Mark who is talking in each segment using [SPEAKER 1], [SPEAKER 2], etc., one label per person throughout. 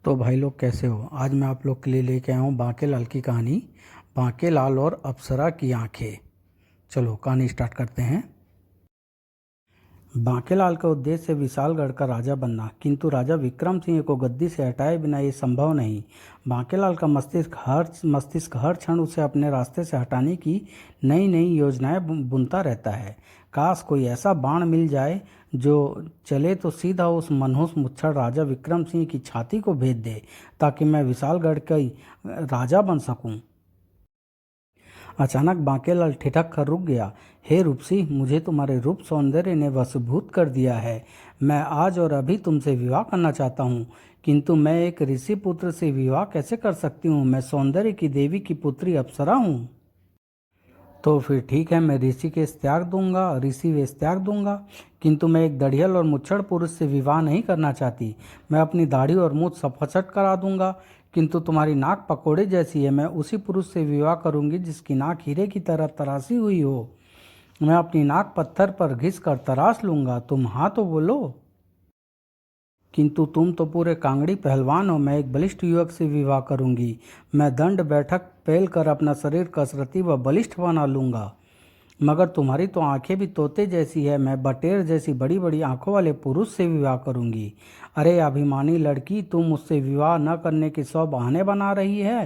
[SPEAKER 1] तो भाई लोग कैसे हो। आज मैं आप लोग के लिए लेके आया हूँ बांके की कहानी, बांके लाल और अप्सरा की आंखें। चलो कहानी स्टार्ट करते हैं। बांकेलाल का उद्देश्य विशालगढ़ का राजा बनना, किंतु राजा विक्रम सिंह को गद्दी से हटाए बिना ये संभव नहीं। बांकेलाल का मस्तिष्क हर क्षण उसे अपने रास्ते से हटाने की नई नई योजनाएं बुनता रहता है। काश कोई ऐसा बाण मिल जाए जो चले तो सीधा उस मनहूस मुच्छर राजा विक्रम सिंह की छाती को भेद दे, ताकि मैं विशालगढ़ का राजा बन सकूं। अचानक बांकेलाल ठिठक कर रुक गया। हे रूपसी, मुझे तुम्हारे रूप सौंदर्य ने वशीभूत कर दिया है। मैं आज और अभी तुमसे विवाह करना चाहता हूँ, किंतु मैं एक ऋषि पुत्र से विवाह कैसे कर सकती हूँ? मैं सौंदर्य की देवी की पुत्री अप्सरा हूँ। तो फिर ठीक है, मैं ऋषि वेश त्याग दूंगा, किंतु मैं एक दढ़ियल और मुच्छड़ पुरुष से विवाह नहीं करना चाहती। मैं अपनी दाढ़ी और मूछ सफचट करा दूंगा, किंतु तुम्हारी नाक पकोड़े जैसी है। मैं उसी पुरुष से विवाह करूंगी जिसकी नाक हीरे की तरह तराशी हुई हो। मैं अपनी नाक पत्थर पर घिस कर तराश लूंगा। तुम हाँ तो बोलो। किंतु तुम तो पूरे कांगड़ी पहलवान हो। मैं एक बलिष्ठ युवक से विवाह करूंगी। मैं दंड बैठक पेल कर अपना शरीर कसरती व बलिष्ठ बना लूंगा। मगर तुम्हारी तो आंखें भी तोते जैसी है। मैं बटेर जैसी बड़ी बड़ी आंखों वाले पुरुष से विवाह करूंगी। अरे अभिमानी लड़की, तुम मुझसे विवाह न करने के 100 बहाने बना रही है।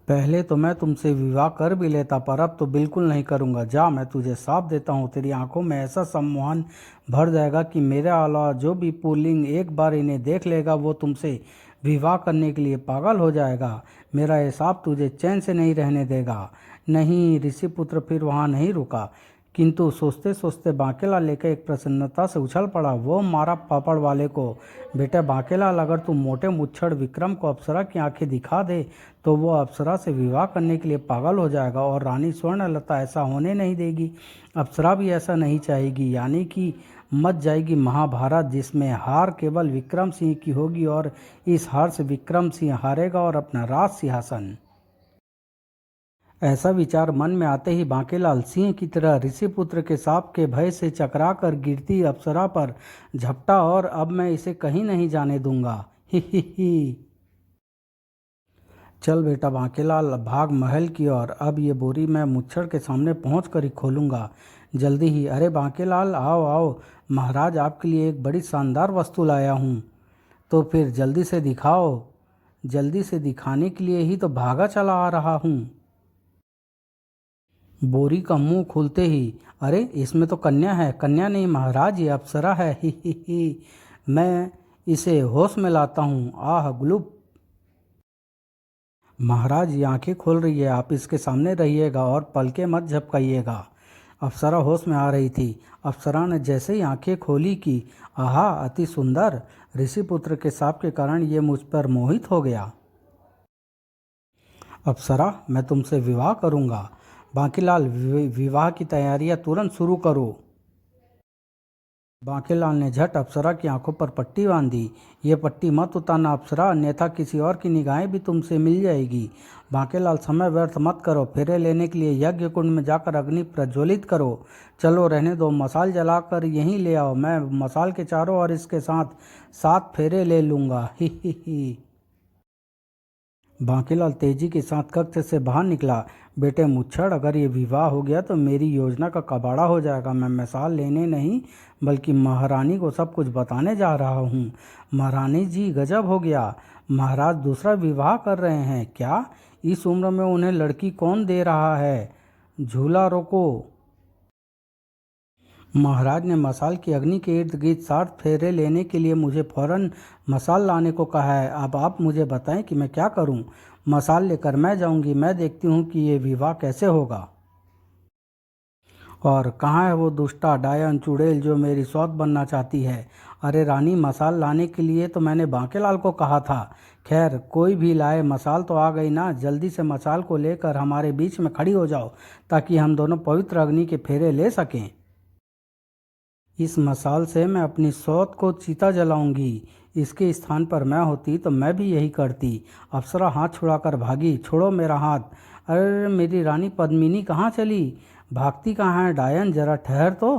[SPEAKER 1] पहले तो मैं तुमसे विवाह कर भी लेता, पर अब तो बिल्कुल नहीं करूंगा। जा, मैं तुझे साफ देता हूँ, तेरी आंखों में ऐसा सम्मोहन भर जाएगा कि मेरे अलावा जो भी पुल्लिंग एक बार इन्हें देख लेगा वो तुमसे विवाह करने के लिए पागल हो जाएगा। मेरा हिसाब तुझे चैन से नहीं रहने देगा। नहीं, ऋषिपुत्र फिर वहाँ नहीं रुका, किंतु सोचते सोचते बांकेलाल लेकर एक प्रसन्नता से उछल पड़ा। वो मारा पापड़ वाले को। बेटा बांकेलाल, अगर तू मोटे मुच्छड़ विक्रम को अप्सरा की आंखें दिखा दे तो वो अप्सरा से विवाह करने के लिए पागल हो जाएगा, और रानी स्वर्णलता ऐसा होने नहीं देगी। अप्सरा भी ऐसा नहीं चाहेगी, यानी कि मच जाएगी महाभारत, जिसमें हार केवल विक्रम सिंह की होगी, और इस हार से विक्रम सिंह हारेगा और अपना राज सिंहासन। ऐसा विचार मन में आते ही बांकेलाल सिंह की तरह ऋषिपुत्र के सांप के भय से चकरा कर गिरती अप्सरा पर झपटा, और अब मैं इसे कहीं नहीं जाने दूंगा। ही। चल बेटा बांकेलाल, भाग महल की ओर। अब ये बोरी मैं मुच्छड़ के सामने पहुंच कर ही खोलूंगा, जल्दी ही। अरे बांकेलाल, आओ आओ, महाराज आपके लिए एक बड़ी शानदार वस्तु लाया हूँ। तो फिर जल्दी से दिखाओ। जल्दी से दिखाने के लिए ही तो भागा चला आ रहा हूँ। बोरी का मुंह खुलते ही, अरे इसमें तो कन्या है। कन्या नहीं महाराज, ये अप्सरा है। ही। मैं इसे होश में लाता हूँ। आह गुलूब। महाराज ये आंखें खोल रही है, आप इसके सामने रहिएगा और पलके मत झपकाइएगा। अप्सरा होश में आ रही थी। अप्सरा ने जैसे ही आंखें खोली कि आहा अति सुंदर, ऋषिपुत्र के शाप के कारण ये मुझ पर मोहित हो गया। अप्सरा, मैं तुमसे विवाह करूंगा। बांकीलाल, विवाह की तैयारियां तुरंत शुरू करो। बांकीलाल ने झट अप्सरा की आंखों पर पट्टी बांधी। ये पट्टी मत उतारना अप्सरा, अन्यथा किसी और की निगाहें भी तुमसे मिल जाएगी। बांकीलाल, समय व्यर्थ मत करो। फेरे लेने के लिए यज्ञ कुंड में जाकर अग्नि प्रज्वलित करो। चलो रहने दो, मसाल जलाकर यहीं ले आओ। मैं मसाल के चारों ओर इसके साथ 7 फेरे ले लूँगा। ही। बांकीलाल तेजी के साथ कक्ष से बाहर निकला। बेटे मुच्छड़, अगर ये विवाह हो गया तो मेरी योजना का कबाड़ा हो जाएगा। मैं मिसाल लेने नहीं बल्कि महारानी को सब कुछ बताने जा रहा हूँ। महारानी जी, गजब हो गया। महाराज दूसरा विवाह कर रहे हैं क्या? इस उम्र में उन्हें लड़की कौन दे रहा है? झूला रोको। महाराज ने मसाल की अग्नि के इर्द गिर्द 7 फेरे लेने के लिए मुझे फौरन मसाल लाने को कहा है। अब आप मुझे बताएं कि मैं क्या करूं? मसाल लेकर मैं जाऊंगी। मैं देखती हूं कि ये विवाह कैसे होगा। और कहाँ है वो दुष्टा डायन चुड़ैल जो मेरी सौत बनना चाहती है? अरे रानी, मसाल लाने के लिए तो मैंने बांकेलाल को कहा था। खैर कोई भी लाए, मसाल तो आ गई ना। जल्दी से मसाल को लेकर हमारे बीच में खड़ी हो जाओ, ताकि हम दोनों पवित्र अग्नि के फेरे ले सकें। इस मसाल से मैं अपनी सौत को चीता जलाऊंगी। इसके स्थान पर मैं होती तो मैं भी यही करती। अप्सरा हाथ छुड़ाकर भागी। छोड़ो मेरा हाथ। अरे मेरी रानी पद्मिनी कहाँ चली? भागती कहाँ है डायन, जरा ठहर तो।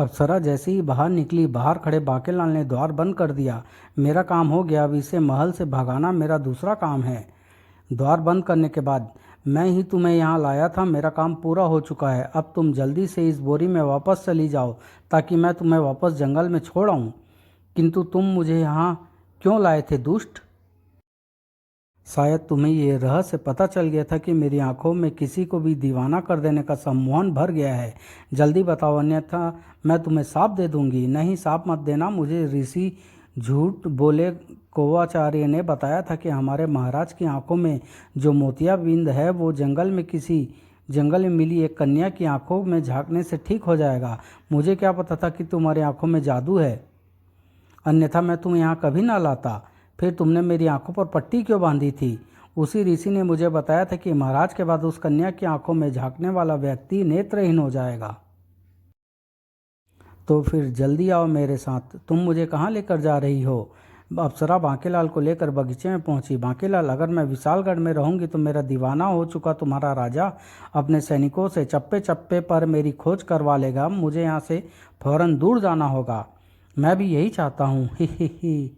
[SPEAKER 1] अप्सरा जैसे ही बाहर निकली, बाहर खड़े बांकेलाल ने द्वार बंद कर दिया। मेरा काम हो गया, अब इसे महल से भगाना मेरा दूसरा काम है। द्वार बंद करने के बाद, मैं ही तुम्हें यहाँ लाया था, मेरा काम पूरा हो चुका है। अब तुम जल्दी से इस बोरी में वापस चली जाओ ताकि मैं तुम्हें वापस जंगल में छोड़ आऊँ। किंतु तुम मुझे यहाँ क्यों लाए थे दुष्ट? शायद तुम्हें ये रहस्य पता चल गया था कि मेरी आंखों में किसी को भी दीवाना कर देने का सम्मोहन भर गया है। जल्दी बताओ, अन्यथा मैं तुम्हें शाप दे दूंगी। नहीं, शाप मत देना। मुझे ऋषि झूठ बोले कोवाचार्य ने बताया था कि हमारे महाराज की आंखों में जो मोतियाबिंद है वो जंगल में मिली एक कन्या की आंखों में झांकने से ठीक हो जाएगा। मुझे क्या पता था कि तुम्हारी आंखों में जादू है, अन्यथा मैं तुम्हें यहाँ कभी ना लाता। फिर तुमने मेरी आंखों पर पट्टी क्यों बांधी थी? उसी ऋषि ने मुझे बताया था कि महाराज के बाद उस कन्या की आंखों में झांकने वाला व्यक्ति नेत्रहीन हो जाएगा। तो फिर जल्दी आओ मेरे साथ। तुम मुझे कहाँ लेकर जा रही हो? अप्सरा बांकेलाल को लेकर बगीचे में पहुंची। बांकेलाल, अगर मैं विशालगढ़ में रहूंगी तो मेरा दीवाना हो चुका तुम्हारा राजा अपने सैनिकों से चप्पे चप्पे पर मेरी खोज करवा लेगा। मुझे यहाँ से फौरन दूर जाना होगा। मैं भी यही चाहता हूँ। ही ही।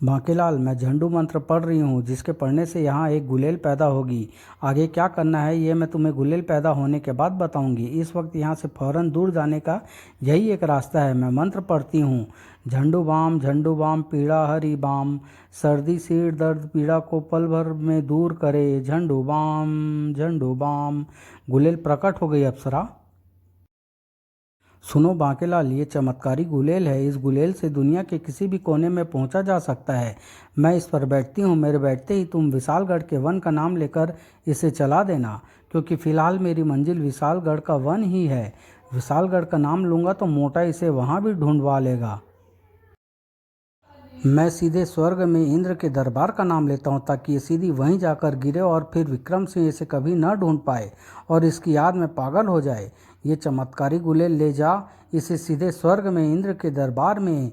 [SPEAKER 1] बांकेलाल, मैं झंडू मंत्र पढ़ रही हूँ जिसके पढ़ने से यहाँ एक गुलेल पैदा होगी। आगे क्या करना है ये मैं तुम्हें गुलेल पैदा होने के बाद बताऊंगी। इस वक्त यहाँ से फौरन दूर जाने का यही एक रास्ता है। मैं मंत्र पढ़ती हूँ। झंडू बाम पीड़ा हरी बाम, सर्दी सिर दर्द पीड़ा को पल भर में दूर करे। झंडू बाम। गुलेल प्रकट हो गई। अप्सरा, सुनो बांकेलाल, ये चमत्कारी गुलेल है। इस गुलेल से दुनिया के किसी भी कोने में पहुंचा जा सकता है। मैं इस पर बैठती हूँ। मेरे बैठते ही तुम विशालगढ़ के वन का नाम लेकर इसे चला देना, क्योंकि फिलहाल मेरी मंजिल विशालगढ़ का वन ही है। विशालगढ़ का नाम लूँगा तो मोटा इसे वहाँ भी ढूंढवा लेगा। मैं सीधे स्वर्ग में इंद्र के दरबार का नाम लेता हूँ ताकि ये सीधी वहीं जाकर गिरे और फिर विक्रम सिंह इसे कभी न ढूंढ पाए और इसकी याद में पागल हो जाए। ये चमत्कारी गुलेल ले जा इसे सीधे स्वर्ग में इंद्र के दरबार में।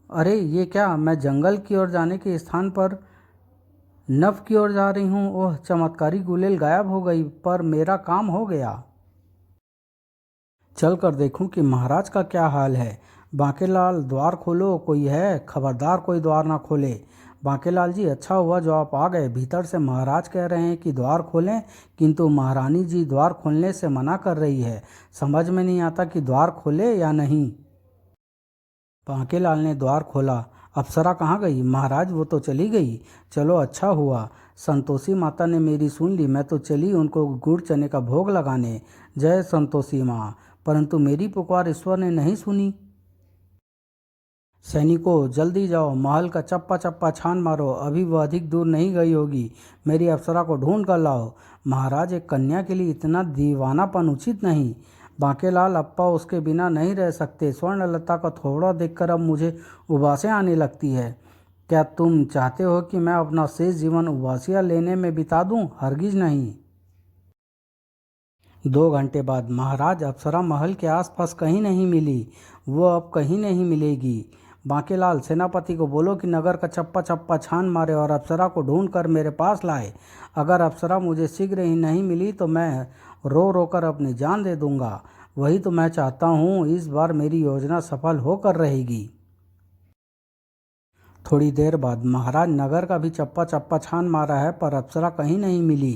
[SPEAKER 1] अरे ये क्या, मैं जंगल की ओर जाने के स्थान पर नभ की ओर जा रही हूँ। ओह, चमत्कारी गुलेल गायब हो गई, पर मेरा काम हो गया। चल कर देखूं कि महाराज का क्या हाल है। बांकेलाल, द्वार खोलो, कोई है? खबरदार कोई द्वार ना खोले। बांकेलाल जी, अच्छा हुआ जो आप आ गए। भीतर से महाराज कह रहे हैं कि द्वार खोलें, किंतु महारानी जी द्वार खोलने से मना कर रही है। समझ में नहीं आता कि द्वार खोले या नहीं। बांकेलाल ने द्वार खोला। अप्सरा कहाँ गई? महाराज, वो तो चली गई। चलो अच्छा हुआ, संतोषी माता ने मेरी सुन ली। मैं तो चली उनको गुड़ चने का भोग लगाने। जय संतोषी माँ। परंतु मेरी पुकार ईश्वर ने नहीं सुनी। सैनिकों, जल्दी जाओ, महल का चप्पा चप्पा छान मारो। अभी वह अधिक दूर नहीं गई होगी। मेरी अप्सरा को ढूंढ कर लाओ। महाराज, एक कन्या के लिए इतना दीवानापन उचित नहीं। बांकेलाल अप्पा उसके बिना नहीं रह सकते। स्वर्णलता का थोड़ा देखकर अब मुझे उबासें आने लगती है। क्या तुम चाहते हो कि मैं अपना शेष जीवन उबासियाँ लेने में बिता दूं? हरगिज नहीं। 2 घंटे बाद महाराज, अप्सरा महल के आसपास कहीं नहीं मिली। वो अब कहीं नहीं मिलेगी। बांकेलाल, सेनापति को बोलो कि नगर का चप्पा चप्पा छान मारे और अप्सरा को ढूंढ कर मेरे पास लाए। अगर अप्सरा मुझे शीघ्र ही नहीं मिली तो मैं रो रो कर अपनी जान दे दूंगा। वही तो मैं चाहता हूँ। इस बार मेरी योजना सफल होकर रहेगी। थोड़ी देर बाद महाराज, नगर का भी चप्पा चप्पा छान मारा है पर अप्सरा कहीं नहीं मिली।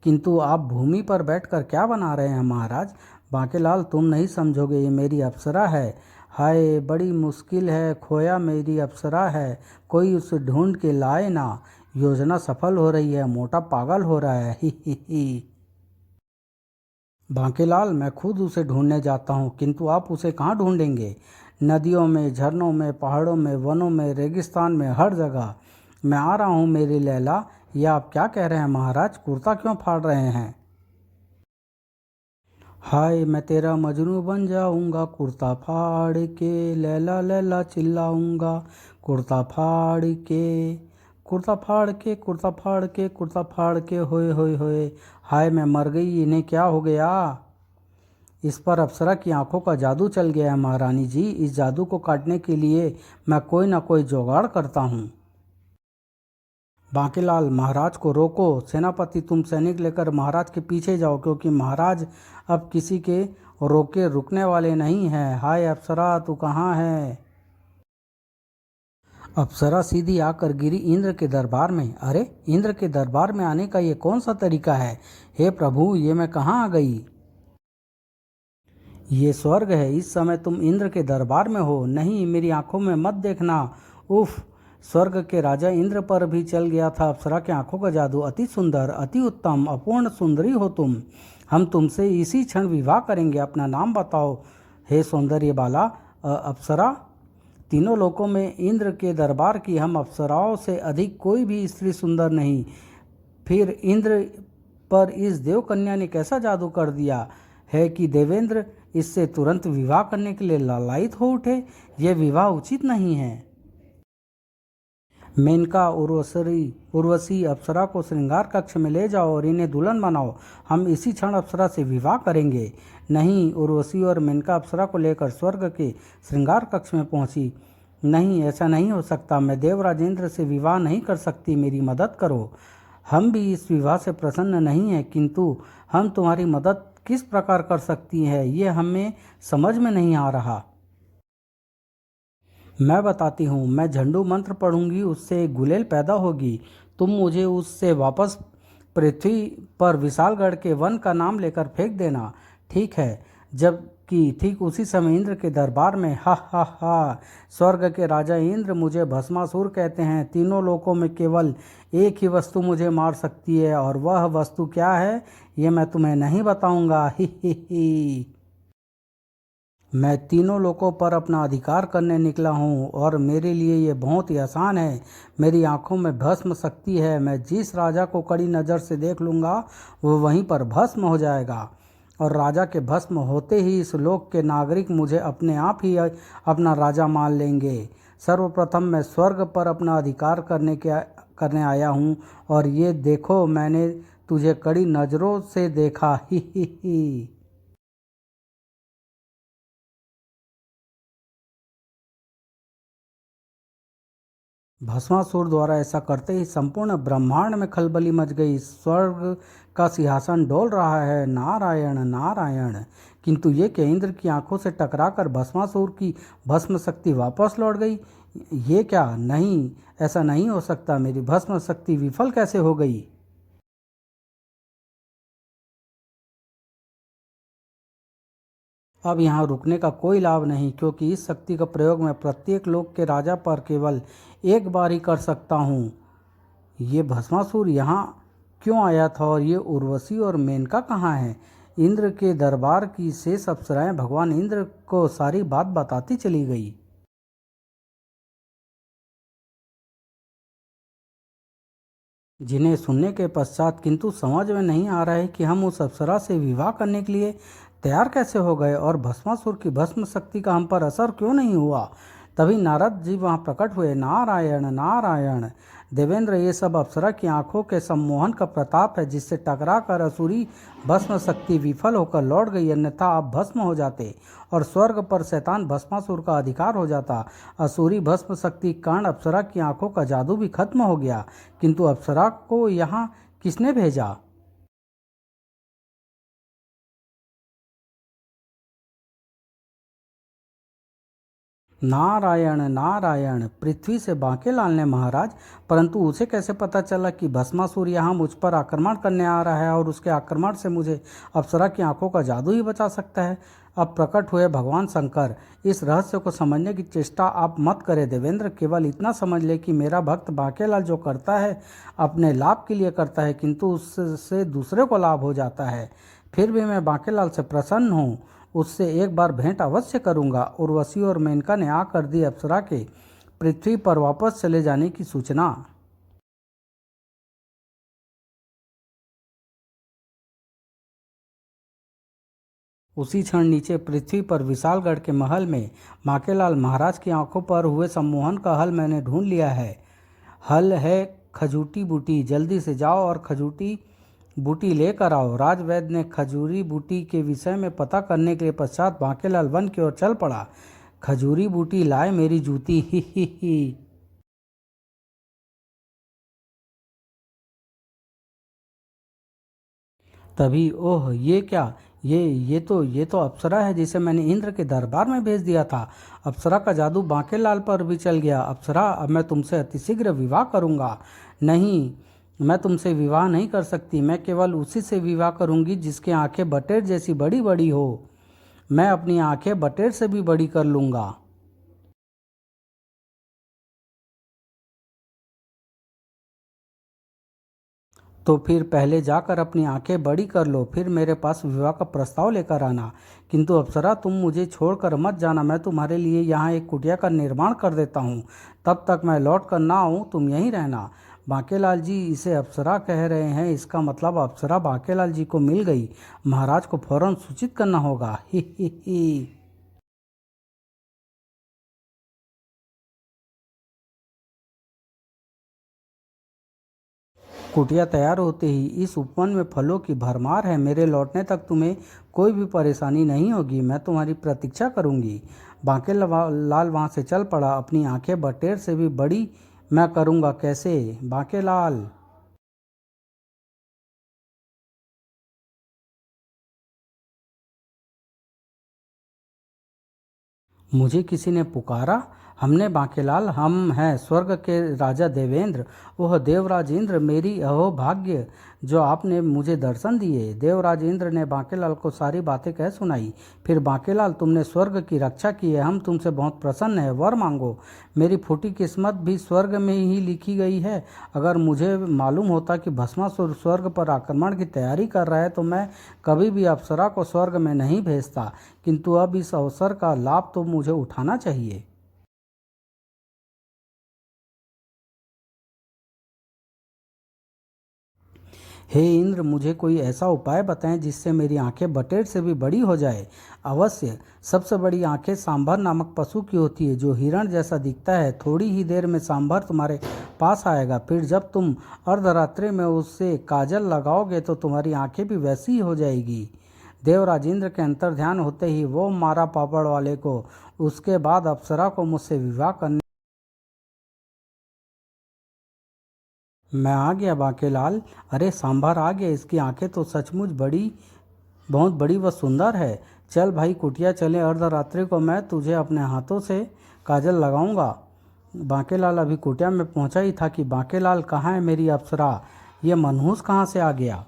[SPEAKER 1] किंतु आप भूमि पर बैठकर क्या बना रहे हैं महाराज? बांकेलाल, तुम नहीं समझोगे, ये मेरी अप्सरा है। हाय, बड़ी मुश्किल है, खोया मेरी अप्सरा है। कोई उसे ढूंढ के लाए ना। योजना सफल हो रही है, मोटा पागल हो रहा है। ही। बांकेलाल, मैं खुद उसे ढूंढने जाता हूँ, किंतु आप उसे कहाँ ढूंढेंगे? नदियों में, झरनों में, पहाड़ों में, वनों में, रेगिस्तान में, हर जगह। मैं आ रहा हूँ मेरी लैला। ये आप क्या कह रहे हैं महाराज? कुर्ता क्यों फाड़ रहे हैं? हाय, मैं तेरा मजनू बन जाऊंगा, कुर्ता फाड़ के लैला लैला चिल्लाऊंगा। कुर्ता फाड़ के, कुर्ता फाड़ के, कुर्ता फाड़ के, कुर्ता फाड़ के, होए होए होए। हाय, मैं मर गई, इन्हें क्या हो गया? इस पर अप्सरा की आंखों का जादू चल गया है महारानी जी। इस जादू को काटने के लिए मैं कोई ना कोई जुगाड़ करता हूँ। बांकेलाल, महाराज को रोको। सेनापति, तुम सैनिक लेकर महाराज के पीछे जाओ, क्योंकि महाराज अब किसी के रोके रुकने वाले नहीं हैं। हाय अप्सरा, तू कहाँ है? अप्सरा सीधी आकर गिरी इंद्र के दरबार में। अरे, इंद्र के दरबार में आने का ये कौन सा तरीका है? हे प्रभु, ये मैं कहाँ आ गई? ये स्वर्ग है। इस समय तुम इंद्र के दरबार में हो। नहीं, मेरी आंखों में मत देखना। उफ! स्वर्ग के राजा इंद्र पर भी चल गया था अप्सरा की आंखों का जादू। अति सुंदर, अति उत्तम, अपूर्ण सुंदरी हो तुम। हम तुमसे इसी क्षण विवाह करेंगे। अपना नाम बताओ हे सौंदर्य बाला। अप्सरा, तीनों लोकों में इंद्र के दरबार की हम अप्सराओं से अधिक कोई भी स्त्री सुंदर नहीं। फिर इंद्र पर इस देवकन्या ने कैसा जादू कर दिया है कि देवेंद्र इससे तुरंत विवाह करने के लिए लालायित हो उठे। यह विवाह उचित नहीं है। मेनका, उर्वशी अप्सरा को श्रृंगार कक्ष में ले जाओ और इन्हें दुल्हन बनाओ। हम इसी क्षण अप्सरा से विवाह करेंगे। नहीं, उर्वशी और मेनका अप्सरा को लेकर स्वर्ग के श्रृंगार कक्ष में पहुंची। नहीं, ऐसा नहीं हो सकता। मैं देवराज इंद्र से विवाह नहीं कर सकती। मेरी मदद करो। हम भी इस विवाह से प्रसन्न नहीं हैं, किंतु हम तुम्हारी मदद किस प्रकार कर सकती हैं, ये हमें समझ में नहीं आ रहा। मैं बताती हूँ। मैं झंडू मंत्र पढ़ूंगी, उससे एक गुलेल पैदा होगी। तुम मुझे उससे वापस पृथ्वी पर विशालगढ़ के वन का नाम लेकर फेंक देना। ठीक है? जबकि ठीक उसी समय इंद्र के दरबार में हा हा हा, स्वर्ग के राजा इंद्र मुझे भस्मासुर कहते हैं। तीनों लोकों में केवल एक ही वस्तु मुझे मार सकती है, और वह वस्तु क्या है ये मैं तुम्हें नहीं बताऊंगा। ही। मैं तीनों लोकों पर अपना अधिकार करने निकला हूँ, और मेरे लिए ये बहुत ही आसान है। मेरी आंखों में भस्म शक्ति है। मैं जिस राजा को कड़ी नज़र से देख लूँगा वो वहीं पर भस्म हो जाएगा, और राजा के भस्म होते ही इस लोक के नागरिक मुझे अपने आप ही अपना राजा मान लेंगे। सर्वप्रथम मैं स्वर्ग पर अपना अधिकार करने आया हूँ, और ये देखो, मैंने तुझे कड़ी नज़रों से देखा। ही। भस्मासुर द्वारा ऐसा करते ही संपूर्ण ब्रह्मांड में खलबली मच गई। स्वर्ग का सिंहासन डोल रहा है। नारायण नारायण! किंतु ये क्या, इंद्र की आंखों से टकराकर भस्मासुर की भस्म शक्ति वापस लौट गई? ये क्या? नहीं, ऐसा नहीं हो सकता। मेरी भस्म शक्ति विफल कैसे हो गई? अब यहाँ रुकने का कोई लाभ नहीं, क्योंकि इस शक्ति का प्रयोग मैं प्रत्येक लोक के राजा पर केवल एक बार ही कर सकता हूँ। ये भस्मासुर यहाँ क्यों आया था, और ये उर्वशी और मेनका कहाँ हैं? इंद्र के दरबार की शेष अप्सराएं भगवान इंद्र को सारी बात बताती चली गई। जिन्हें सुनने के पश्चात किंतु समझ में नहीं आ रहा है कि हम उस अप्सरा से विवाह करने के लिए तैयार कैसे हो गए, और भस्मासुर की भस्म शक्ति का हम पर असर क्यों नहीं हुआ। तभी नारद जी वहाँ प्रकट हुए। नारायण नारायण! देवेंद्र, ये सब अप्सरा की आंखों के सम्मोहन का प्रताप है, जिससे टकरा कर असुरी भस्म शक्ति विफल होकर लौट गई। अन्यथा आप भस्म हो जाते, और स्वर्ग पर शैतान भस्मासुर का अधिकार हो जाता। असुरी भस्म शक्ति के कारण अप्सरा की आंखों का जादू भी खत्म हो गया। किंतु अप्सरा को यहाँ किसने भेजा? नारायण नारायण! पृथ्वी से बांकेलाल ने महाराज। परंतु उसे कैसे पता चला कि भस्मासुर यहाँ मुझ पर आक्रमण करने आ रहा है, और उसके आक्रमण से मुझे अप्सरा की आंखों का जादू ही बचा सकता है? अब प्रकट हुए भगवान शंकर। इस रहस्य को समझने की चेष्टा आप मत करें देवेंद्र। केवल इतना समझ ले कि मेरा भक्त बांकेलाल जो करता है अपने लाभ के लिए करता है, किंतु उससे दूसरे को लाभ हो जाता है। फिर भी मैं बांकेलाल से प्रसन्न हूँ। उससे एक बार भेंट अवश्य करूंगा। उर्वशी और मेनका ने आकर दी अप्सरा के पृथ्वी पर वापस चले जाने की सूचना। उसी क्षण नीचे पृथ्वी पर विशालगढ़ के महल में माकेलाल महाराज की आंखों पर हुए सम्मोहन का हल मैंने ढूंढ लिया है। हल है खजूटी बूटी। जल्दी से जाओ और खजूटी बूटी लेकर आओ। राजवैद्य ने खजूरी बूटी के विषय में पता करने के लिए पश्चात बांकेलाल वन की ओर चल पड़ा। खजूरी बूटी लाए मेरी जूती। ही। तभी ओह, ये क्या! ये तो अप्सरा है जिसे मैंने इंद्र के दरबार में भेज दिया था। अप्सरा का जादू बांकेलाल पर भी चल गया। अप्सरा, अब मैं तुमसे अतिशीघ्र विवाह करूंगा। नहीं, मैं तुमसे विवाह नहीं कर सकती। मैं केवल उसी से विवाह करूंगी जिसकी आंखें बटेर जैसी बड़ी बड़ी हो। मैं अपनी आंखें बटेर से भी बड़ी कर लूंगा। तो फिर पहले जाकर अपनी आंखें बड़ी कर लो, फिर मेरे पास विवाह का प्रस्ताव लेकर आना। किंतु अप्सरा, तुम मुझे छोड़कर मत जाना। मैं तुम्हारे लिए यहाँ एक कुटिया का निर्माण कर देता हूँ। तब तक मैं लौट कर ना आऊँ, तुम यहीं रहना। बांकेलाल जी इसे अप्सरा कह रहे हैं, इसका मतलब अप्सरा बांकेलाल जी को मिल गई। महाराज को फौरन सूचित करना होगा। ही। कुटिया तैयार होते ही इस उपवन में फलों की भरमार है। मेरे लौटने तक तुम्हें कोई भी परेशानी नहीं होगी। मैं तुम्हारी प्रतीक्षा करूंगी। बांके लाल वहाँ से चल पड़ा। अपनी आंखें बटेर से भी बड़ी मैं करूंगा कैसे? बांके लाल। मुझे किसी ने पुकारा। हमने बांकेलाल, हम हैं स्वर्ग के राजा देवेंद्र। ओह देवराज इंद्र, मेरी अहो भाग्य जो आपने मुझे दर्शन दिए। देवराज इंद्र ने बांकेलाल को सारी बातें कह सुनाई। फिर बांकेलाल, तुमने स्वर्ग की रक्षा की है, हम तुमसे बहुत प्रसन्न हैं। वर मांगो। मेरी फूटी किस्मत भी स्वर्ग में ही लिखी गई है। अगर मुझे मालूम होता कि भस्मासुर स्वर्ग पर आक्रमण की तैयारी कर रहा है तो मैं कभी भी अप्सरा को स्वर्ग में नहीं भेजता। किंतु अब इस अवसर का लाभ तो मुझे उठाना चाहिए। हे इंद्र, मुझे कोई ऐसा उपाय बताएं जिससे मेरी आंखें बटेर से भी बड़ी हो जाए। अवश्य। सबसे बड़ी आंखें सांभर नामक पशु की होती है जो हिरण जैसा दिखता है। थोड़ी ही देर में सांभर तुम्हारे पास आएगा। फिर जब तुम अर्धरात्रि में उससे काजल लगाओगे तो तुम्हारी आंखें भी वैसी ही हो जाएगी। देवराज इंद्र के अंतर ध्यान होते ही वो मारा पापड़ वाले को। उसके बाद अप्सरा को मुझसे विवाह करने। मैं आ गया बांकेलाल। अरे सांभर आ गया। इसकी आंखें तो सचमुच बड़ी, बहुत बड़ी व सुंदर है। चल भाई कुटिया चले। अर्धरात्रि को मैं तुझे अपने हाथों से काजल लगाऊंगा। बांकेलाल अभी कुटिया में पहुंचा ही था कि बांकेलाल, कहाँ है मेरी अप्सरा? ये मनहूस कहाँ से आ गया?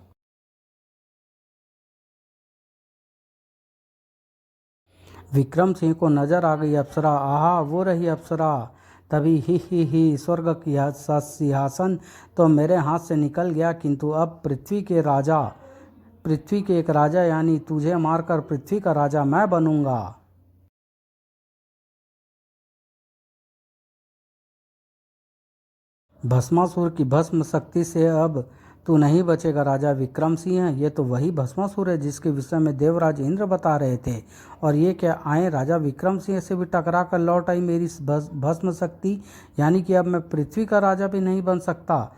[SPEAKER 1] विक्रम सिंह को नजर आ गई अप्सरा। आहा, वो रही अप्सरा। तभी ही स्वर्ग की सिंहासन तो मेरे हाथ से निकल गया, किंतु अब पृथ्वी के एक राजा यानी तुझे मारकर पृथ्वी का राजा मैं बनूंगा। भस्मासुर की भस्म शक्ति से अब तू नहीं बचेगा राजा विक्रम सिंह। ये तो वही भस्मासुर है जिसके विषय में देवराज इंद्र बता रहे थे। और ये क्या आए राजा विक्रम सिंह से भी टकरा कर लौट आई मेरी भस्म शक्ति। यानी कि अब मैं पृथ्वी का राजा भी नहीं बन सकता।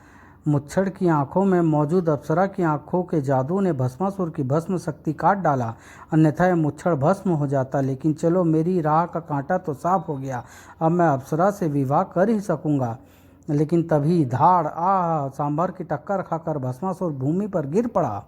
[SPEAKER 1] मुच्छड़ की आंखों में मौजूद अप्सरा की आंखों के जादू ने भस्मासुर की भस्म शक्ति काट डाला, अन्यथा यह मुच्छड़ भस्म हो जाता। लेकिन चलो, मेरी राह का कांटा तो साफ हो गया। अब मैं अप्सरा से विवाह कर ही सकूंगा। लेकिन तभी धाड़, आह! सांभर की टक्कर खाकर भस्मासुर भूमि पर गिर पड़ा।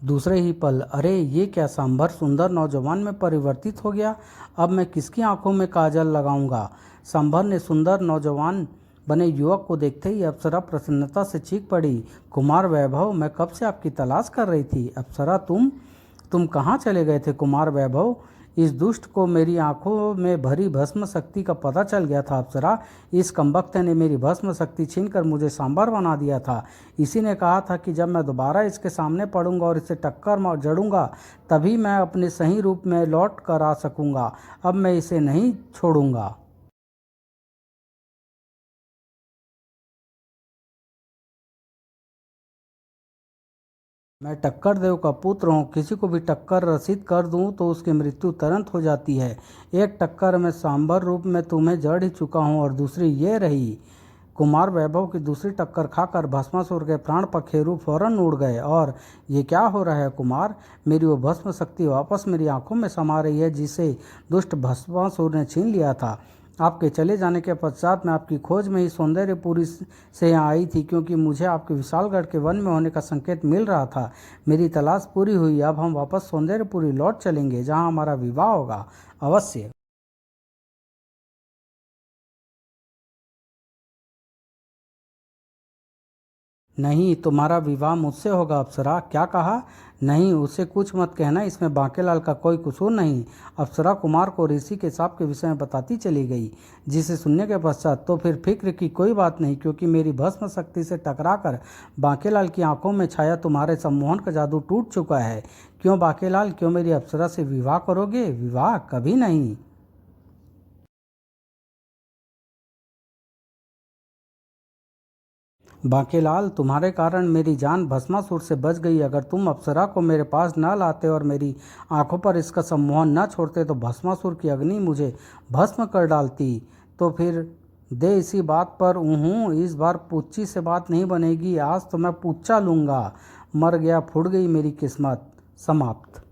[SPEAKER 1] दूसरे ही पल, अरे ये क्या! सांभर सुंदर नौजवान में परिवर्तित हो गया। अब मैं किसकी आंखों में काजल लगाऊंगा? सांभर ने सुंदर नौजवान बने युवक को देखते ही अप्सरा प्रसन्नता से चीख पड़ी। कुमार वैभव, मैं कब से आपकी तलाश कर रही थी। अप्सरा, तुम कहाँ चले गए थे कुमार वैभव? इस दुष्ट को मेरी आंखों में भरी भस्म शक्ति का पता चल गया था अप्सरा। इस कमबख्त ने मेरी भस्म शक्ति छीनकर मुझे सांभर बना दिया था। इसी ने कहा था कि जब मैं दोबारा इसके सामने पड़ूंगा और इसे टक्कर जड़ूंगा तभी मैं अपने सही रूप में लौट कर आ सकूंगा। अब मैं इसे नहीं छोड़ूंगा। मैं टक्कर देव का पुत्र हूँ। किसी को भी टक्कर रसीद कर दूँ तो उसकी मृत्यु तुरंत हो जाती है। एक टक्कर में सांभर रूप में तुम्हें जड़ ही चुका हूँ और दूसरी ये रही। कुमार वैभव की दूसरी टक्कर खाकर भस्मासुर के प्राण पखेरु फौरन उड़ गए। और ये क्या हो रहा है कुमार? मेरी वो भस्म शक्ति वापस मेरी आंखों में समा रही है जिसे दुष्ट भस्मासुर ने छीन लिया था। आपके चले जाने के पश्चात मैं आपकी खोज में ही सौंदर्यपुरी से यहाँ आई थी, क्योंकि मुझे आपके विशालगढ़ के वन में होने का संकेत मिल रहा था। मेरी तलाश पूरी हुई। अब हम वापस सौंदर्यपुरी लौट चलेंगे, जहाँ हमारा विवाह होगा। अवश्य। नहीं, तुम्हारा विवाह मुझसे होगा अप्सरा। क्या कहा? नहीं, उसे कुछ मत कहना, इसमें बांकेलाल का कोई कसूर नहीं। अप्सरा कुमार को ऋषि के साप के विषय में बताती चली गई, जिसे सुनने के पश्चात तो फिर फिक्र की कोई बात नहीं, क्योंकि मेरी भस्म शक्ति से टकराकर बांकेलाल की आंखों में छाया तुम्हारे सम्मोहन का जादू टूट चुका है। क्यों बांकेलाल, क्यों मेरी अप्सरा से विवाह करोगे? विवाह कभी नहीं। बांकेलाल, तुम्हारे कारण मेरी जान भस्मासुर से बच गई। अगर तुम अप्सरा को मेरे पास न लाते और मेरी आंखों पर इसका सम्मोहन न छोड़ते तो भस्मासुर की अग्नि मुझे भस्म कर डालती। तो फिर दे इसी बात पर इस बार पुच्ची से बात नहीं बनेगी। आज तो मैं पुच्चा लूँगा। मर गया, फूट गई मेरी किस्मत। समाप्त।